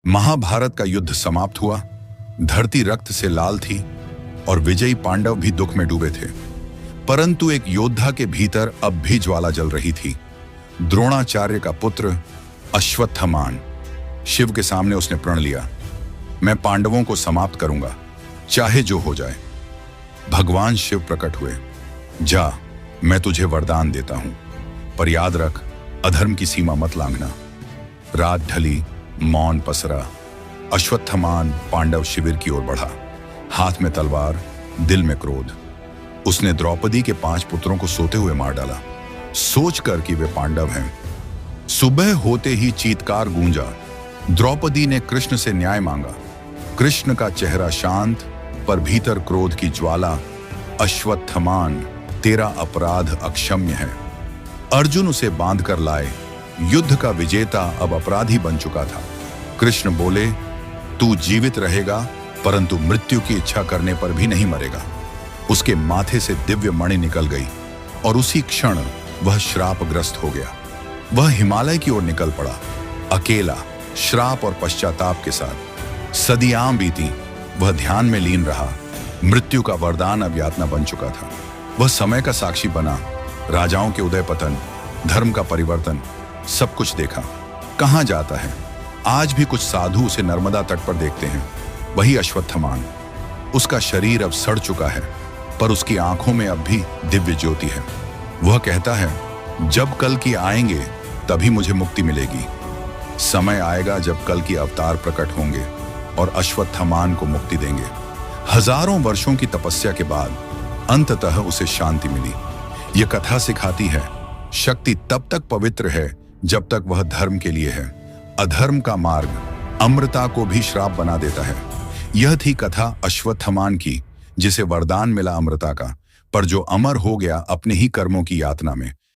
महाभारत का युद्ध समाप्त हुआ। धरती रक्त से लाल थी और विजयी पांडव भी दुख में डूबे थे। परंतु एक योद्धा के भीतर अब भी ज्वाला जल रही थी। द्रोणाचार्य का पुत्र अश्वत्थामान। शिव के सामने उसने प्रण लिया, मैं पांडवों को समाप्त करूंगा, चाहे जो हो जाए। भगवान शिव प्रकट हुए, जा, मैं तुझे वरदान देता हूं, पर याद रख, अधर्म की सीमा मत लांघना। रात ढली, मौन पसरा। अश्वत्थामान पांडव शिविर की ओर बढ़ा, हाथ में तलवार, दिल में क्रोध। उसने द्रौपदी के 5 पुत्रों को सोते हुए मार डाला, सोचकर कि वे पांडव हैं। सुबह होते ही चीत्कार गूंजा। द्रौपदी ने कृष्ण से न्याय मांगा। कृष्ण का चेहरा शांत, पर भीतर क्रोध की ज्वाला। अश्वत्थामान, तेरा अपराध अक्षम्य है। अर्जुन उसे बांध कर लाए। युद्ध का विजेता अब अपराधी बन चुका था। कृष्ण बोले, तू जीवित रहेगा, परंतु मृत्यु की इच्छा करने पर भी नहीं मरेगा। उसके माथे से दिव्य मणि निकल गई और उसी क्षण वह श्रापग्रस्त हो गया। वह हिमालय की ओर निकल पड़ा, अकेला, श्राप और पश्चाताप के साथ। सदियां बीती, वह ध्यान में लीन रहा। मृत्यु का वरदान अब यातना बन चुका था। वह समय का साक्षी बना, राजाओं के उदय पतन, धर्म का परिवर्तन, सब कुछ देखा। कहां जाता है? आज भी कुछ साधु उसे नर्मदा तट पर देखते हैं। वही अश्वत्थामान। उसका शरीर अब सड़ चुका है, पर उसकी आंखों में अब भी दिव्य ज्योति है। वह कहता है, जब कल की आएंगे तभी मुझे मुक्ति मिलेगी। समय आएगा जब कल की अवतार प्रकट होंगे और अश्वत्थामान को मुक्ति देंगे। हजारों वर्षों की तपस्या के बाद अंततः उसे शांति मिली। यह कथा सिखाती है, शक्ति तब तक पवित्र है जब तक वह धर्म के लिए है। अधर्म का मार्ग अमृता को भी श्राप बना देता है। यह थी कथा अश्वत्थामान की, जिसे वरदान मिला अमृता का, पर जो अमर हो गया अपने ही कर्मों की यातना में।